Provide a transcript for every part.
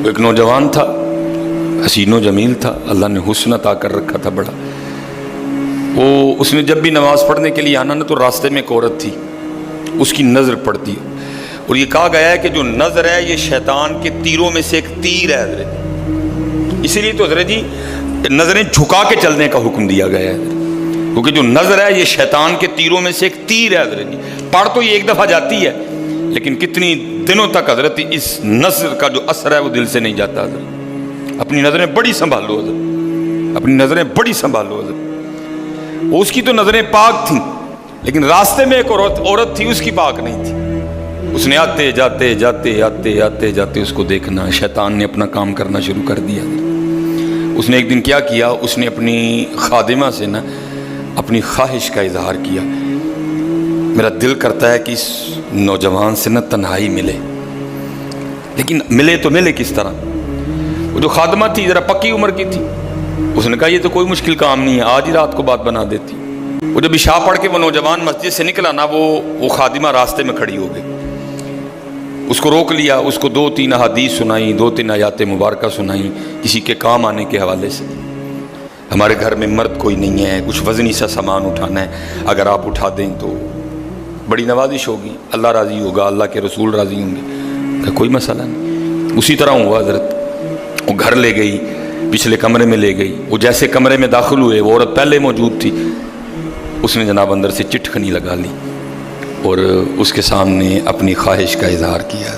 وہ ایک نوجوان تھا، حسین و جمیل تھا، اللہ نے حسن عطا کر رکھا تھا بڑا۔ اس نے جب بھی نماز پڑھنے کے لیے آنا نا تو راستے میں ایک عورت تھی، اس کی نظر پڑتی، اور یہ کہا گیا ہے کہ جو نظر ہے یہ شیطان کے تیروں میں سے ایک تیر ہے حضرت، اسی لیے تو حضرت جی نظریں جھکا کے چلنے کا حکم دیا گیا ہے، کیونکہ جو نظر ہے یہ شیطان کے تیروں میں سے ایک تیر ہے حضرت جی۔ پڑھ تو یہ ایک دفعہ جاتی ہے لیکن کتنی دنوں تک حضرت اس نظر کا جو اثر ہے وہ دل سے نہیں جاتا حضرت۔ اپنی نظریں بڑی سنبھالو حضرت، اپنی نظریں بڑی سنبھالو حضرت۔ اس کی تو نظریں پاک تھیں لیکن راستے میں ایک عورت تھی، اس کی پاک نہیں تھی۔ اس نے آتے جاتے جاتے آتے آتے جاتے اس کو دیکھنا، شیطان نے اپنا کام کرنا شروع کر دیا۔ اس نے ایک دن کیا کیا، اس نے اپنی خادمہ سے نا اپنی خواہش کا اظہار کیا، میرا دل کرتا ہے کہ اس نوجوان سے نا تنہائی ملے، لیکن ملے تو ملے کس طرح؟ وہ جو خادمہ تھی ذرا پکی عمر کی تھی، اس نے کہا یہ تو کوئی مشکل کام نہیں ہے، آج ہی رات کو بات بنا دیتی۔ وہ جب عشاء پڑھ کے وہ نوجوان مسجد سے نکلا نا، وہ خادمہ راستے میں کھڑی ہو گئی، اس کو روک لیا، اس کو 2-3 احادیث سنائیں، 2-3 آیات مبارکہ سنائیں کسی کے کام آنے کے حوالے سے۔ ہمارے گھر میں مرد کوئی نہیں ہے، کچھ وزنی سا سامان اٹھانا ہے، اگر آپ اٹھا دیں تو بڑی نوازش ہوگی، اللہ راضی ہوگا، اللہ کے رسول راضی ہوں گے، کہ کوئی مسئلہ نہیں۔ اسی طرح ہوا حضرت، وہ گھر لے گئی، پچھلے کمرے میں لے گئی، وہ جیسے کمرے میں داخل ہوئے وہ عورت پہلے موجود تھی، اس نے جناب اندر سے چٹکنی لگا لی اور اس کے سامنے اپنی خواہش کا اظہار کیا۔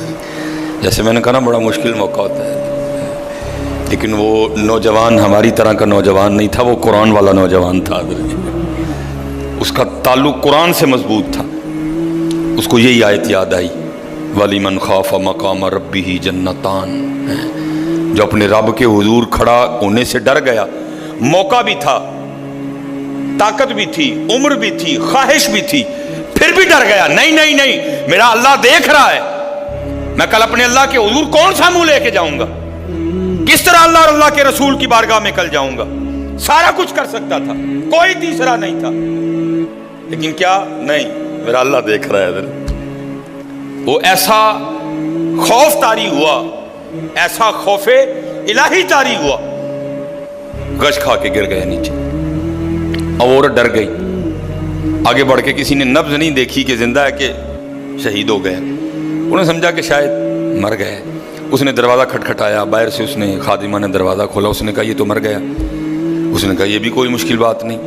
جیسے میں نے کہا نا بڑا مشکل موقع ہوتا ہے، لیکن وہ نوجوان ہماری طرح کا نوجوان نہیں تھا، وہ قرآن والا نوجوان تھا، اس کا تعلق قرآن سے مضبوط تھا۔ اس کو یہی آیت یاد آئی، وَلِمَنْ خَافَ مَقَامَ رَبِّهِ جَنَّتَانِ، جو اپنے رب کے حضور کھڑا ہونے سے ڈر گیا، موقع بھی تھا، طاقت بھی تھی، عمر بھی تھی، خواہش بھی تھی، پھر بھی ڈر گیا، نہیں میرا اللہ دیکھ رہا ہے، میں کل اپنے اللہ کے حضور کون سا منہ لے کے جاؤں گا، کس طرح اللہ اور اللہ کے رسول کی بارگاہ میں کل جاؤں گا، سارا کچھ کر سکتا تھا، کوئی تیسرا نہیں تھا، لیکن کیا نہیں، میرا اللہ دیکھ رہا ہے حضرت۔ وہ ایسا خوف طاری ہوا، ایسا خوف الہی طاری ہوا، غش کھا کے گر گئے نیچے، اور ڈر گئی، آگے بڑھ کے کسی نے نبض نہیں دیکھی کہ زندہ ہے کہ شہید ہو گیا، انہوں نے سمجھا کہ شاید مر گئے۔ اس نے دروازہ کھٹکھٹایا، باہر سے اس نے خادمہ نے دروازہ کھولا، اس نے کہا یہ تو مر گیا۔ اس نے کہا یہ بھی کوئی مشکل بات نہیں،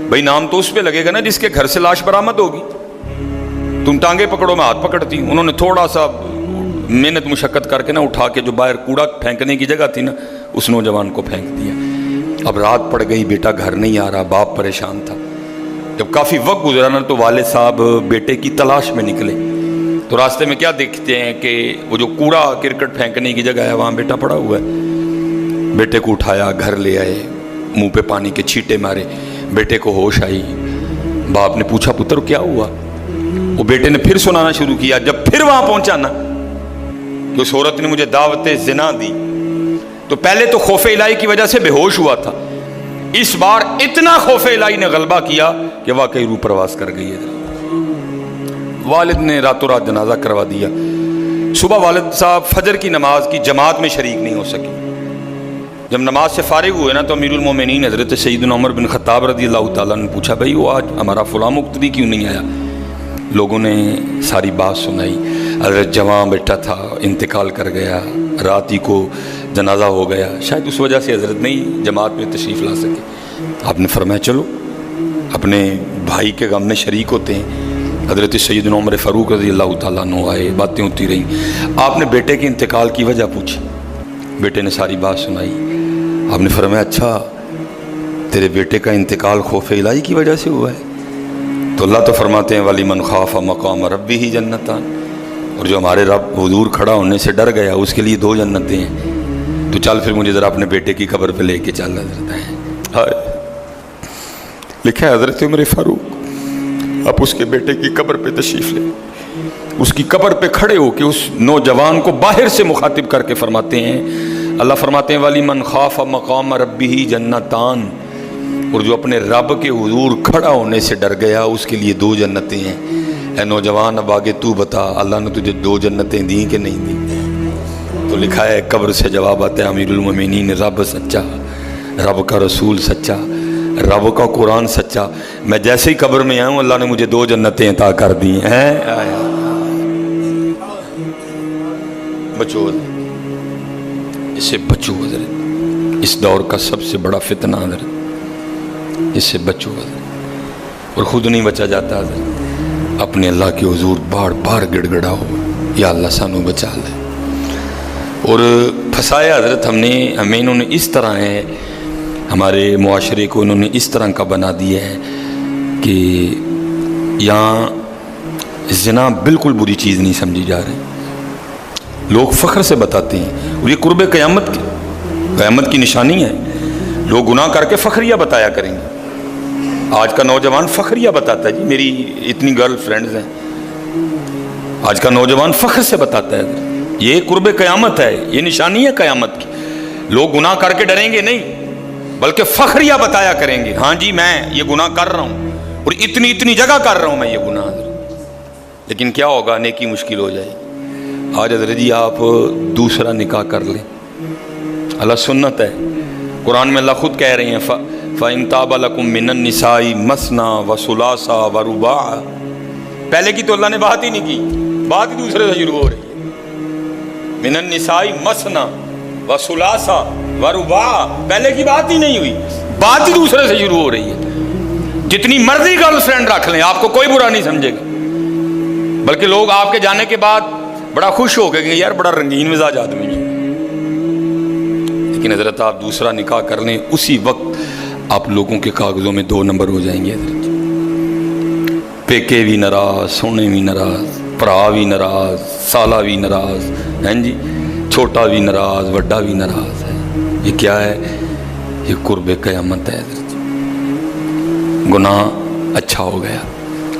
بھائی نام تو اس پہ لگے گا نا جس کے گھر سے لاش برآمد ہوگی، تم ٹانگیں پکڑو میں ہاتھ پکڑتی۔ انہوں نے تھوڑا سا محنت مشقت کر کے نا اٹھا کے جو باہر کوڑا پھینکنے کی جگہ تھی نا اس نوجوان کو پھینک دیا۔ اب رات پڑ گئی، بیٹا گھر نہیں آ رہا، باپ پریشان تھا۔ جب کافی وقت گزرا نا تو والد صاحب بیٹے کی تلاش میں نکلے، تو راستے میں کیا دیکھتے ہیں کہ وہ جو کوڑا کرکٹ پھینکنے کی جگہ ہے وہاں بیٹا پڑا ہوا ہے۔ بیٹے کو اٹھایا، گھر لے آئے، منہ پہ پانی کے چھینٹے مارے، بیٹے کو ہوش آئی۔ باپ نے پوچھا پتر کیا ہوا؟ وہ بیٹے نے پھر سنانا شروع کیا۔ جب پھر وہاں پہنچا نا کہ اس عورت نے مجھے دعوت زنا دی، تو پہلے تو خوف الہی کی وجہ سے بے ہوش ہوا تھا، اس بار اتنا خوف الہی نے غلبہ کیا کہ واقعی روح پرواز کر گئی ہے۔ والد نے راتوں رات جنازہ کروا دیا۔ صبح والد صاحب فجر کی نماز کی جماعت میں شریک نہیں ہو سکے۔ جب نماز سے فارغ ہوئے نا تو امیر المومنین حضرت سیدنا عمر بن خطاب رضی اللہ تعالیٰ نے پوچھا بھائی وہ آج ہمارا فلاں مقتدی کیوں نہیں آیا؟ لوگوں نے ساری بات سنائی، حضرت جوان بیٹا تھا، انتقال کر گیا، رات ہی کو جنازہ ہو گیا، شاید اس وجہ سے حضرت نہیں جماعت میں تشریف لا سکے۔ آپ نے فرمایا چلو اپنے بھائی کے غم میں شریک ہوتے ہیں۔ حضرت سیدنا عمر فاروق رضی اللہ تعالیٰ عنہ آئے، باتیں ہوتی رہیں، آپ نے بیٹے کے انتقال کی وجہ پوچھی، بیٹے نے ساری بات سنائی۔ آپ نے فرمایا اچھا تیرے بیٹے کا انتقال خوف الہی کی وجہ سے ہوا ہے؟ تو اللہ تو فرماتے ہیں وَلِمَنْ خَافَ مَقَامَ رَبِّهِ جَنَّتَانِ، اور جو ہمارے رب حضور کھڑا ہونے سے ڈر گیا اس کے لیے 2 جنتیں ہیں۔ تو چل پھر مجھے ذرا اپنے بیٹے کی قبر پہ لے کے چل حضرت ہے۔ لکھا ہے حضرت عمر فاروق آپ اس کے بیٹے کی قبر پہ تشریف لے، اس کی قبر پہ کھڑے ہو کے اس نوجوان کو باہر سے مخاطب کر کے فرماتے ہیں، اللہ فرماتے ہیں وَلِمَنْ خَافَ مَقَامَ رَبِّهِ جَنَّتَانِ، اور جو اپنے رب کے حضور کھڑا ہونے سے ڈر گیا اس کے لیے 2 جنتیں ہیں۔ اے نوجوان اب آگے تو بتا اللہ نے تجھے 2 جنتیں دیں کہ نہیں دیں؟ تو تو لکھا ہے قبر سے جواب آتا ہے امیر المومنین رب سچا، رب کا رسول سچا، رب کا قرآن سچا۔ میں جیسے ہی قبر میں آؤں اللہ نے مجھے 2 جنتیں عطا کر دی ہیں۔ بچو اس سے بچو حضرت، اس دور کا سب سے بڑا فتنہ حضرت، اس سے بچو حضرت، اور خود نہیں بچا جاتا حضرت، اپنے اللہ کے حضور بار بار گڑ گڑاؤ یا اللہ سانو بچا لے۔ اور پھنسایا حضرت ہمیں انہوں نے اس طرح ہے، ہمارے معاشرے کو انہوں نے اس طرح کا بنا دیا ہے کہ یہاں زنا بالکل بری چیز نہیں سمجھی جا رہی، لوگ فخر سے بتاتے ہیں، اور یہ قرب قیامت کی نشانی ہے۔ لوگ گناہ کر کے فخریہ بتایا کریں گے۔ آج کا نوجوان فخریہ بتاتا ہے، جی میری اتنی گرل فرینڈز ہیں، آج کا نوجوان فخر سے بتاتا ہے۔ یہ قرب قیامت ہے، یہ نشانی ہے قیامت کی۔ لوگ گناہ کر کے ڈریں گے نہیں، بلکہ فخریہ بتایا کریں گے، ہاں جی میں یہ گناہ کر رہا ہوں اور اتنی جگہ کر رہا ہوں میں یہ گناہ۔ لیکن کیا ہوگا، نیکی مشکل ہو جائے گی۔ آج حضرت جی آپ دوسرا نکاح کر لیں، اللہ سنت ہے، قرآن میں اللہ خود کہہ رہے ہیں فَإِن تَابَ لَكُم مِّنَ النِّسَاءِ مَثْنَىٰ وَثُلَاثَ وَرُبَاعَ۔ پہلے کی تو اللہ نے بات ہی نہیں کی، بات ہی دوسرے سے شروع ہو رہی ہے۔ مِّنَ النِّسَاءِ مَثْنَىٰ وَثُلَاثَ وَرُبَاعَ، پہلے کی بات ہی نہیں ہوئی، بات ہی دوسرے سے شروع ہو رہی ہے۔ جتنی مرضی گرل فرینڈ رکھ لیں، آپ کو کوئی برا نہیں سمجھے گا، بلکہ لوگ آپ کے جانے کے بعد بڑا خوش ہو گئے کہ یار بڑا رنگین مزاج آدمی ہے۔ لیکن حضرت آپ دوسرا نکاح کر لیں، اسی وقت آپ لوگوں کے کاغذوں میں 2 نمبر ہو جائیں گے حضرت۔ پیکے بھی ناراض، سونے بھی ناراض، بھرا بھی ناراض، سالہ بھی ناراض، ہیں جی، چھوٹا بھی ناراض، وڈا بھی ناراض ہے۔ یہ کیا ہے؟ یہ قرب قیامت ہے حضرت۔ گناہ اچھا ہو گیا،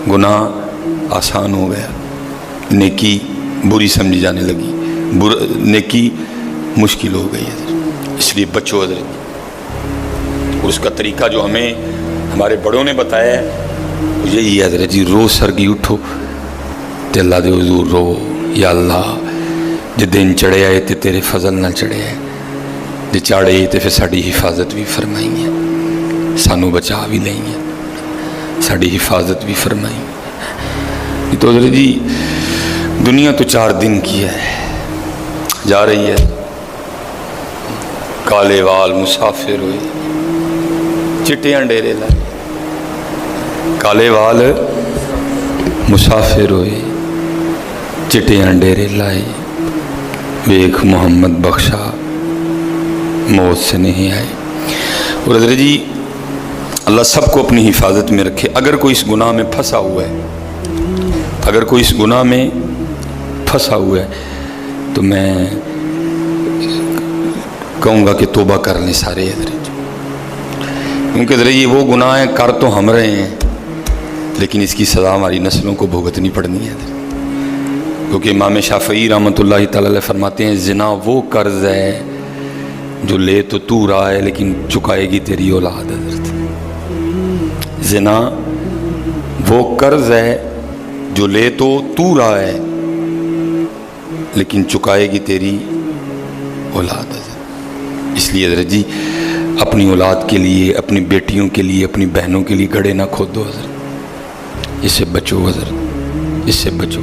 گناہ آسان ہو گیا، نیکی بری سمجھی جانے لگی، نیکی مشکل ہو گئی حضرت۔ اس لیے بچو حضرت، اور اس کا طریقہ جو ہمیں ہمارے بڑوں نے بتایا ہے یہی ہے حضرت جی، روز سرگی اٹھو تے اللہ دے حضور رو، یا اللہ جے دن چڑھے آئے تے تیرے فضل نہ چڑھے آئے، جے چاڑے تے پھر ساڑی حفاظت بھی فرمائیں گے، سانو بچا بھی لیں گے، ساڑی حفاظت بھی فرمائیں گے۔ تو حضرت جی دنیا تو 4 دن کی ہے، جا رہی ہے، کالے وال مسافر ہوئے، چٹیاں ڈیرے لائے، کالے وال مسافر ہوئے، چٹیاں ڈیرے لائے، ویکھ محمد بخشا موت سے نہیں آئے۔ اور حضرت جی اللہ سب کو اپنی حفاظت میں رکھے۔ اگر کوئی اس گناہ میں پھنسا ہوا ہے، اگر کوئی اس گناہ میں پھنسا ہوا ہے تو میں کہوں گا کہ توبہ کر لیں سارے حضرت، کیونکہ حضرت یہ وہ گناہ ہیں کر تو ہم رہے ہیں، لیکن اس کی سزا ہماری نسلوں کو بھگتنی پڑنی ہے حضرت۔ کیونکہ امام شافعی رحمۃ اللہ تعالی علیہ فرماتے ہیں زنا وہ قرض ہے جو لے تو رہا ہے لیکن چکائے گی تیری اولاد حضرت۔ زنا وہ قرض ہے جو لے تو رہا ہے لیکن چکائے گی تیری اولاد حضرت۔ اس لیے حضرت جی اپنی اولاد کے لیے، اپنی بیٹیوں کے لیے، اپنی بہنوں کے لیے گڑھے نہ کھودو حضرت، اس سے بچو حضرت، اس سے بچو۔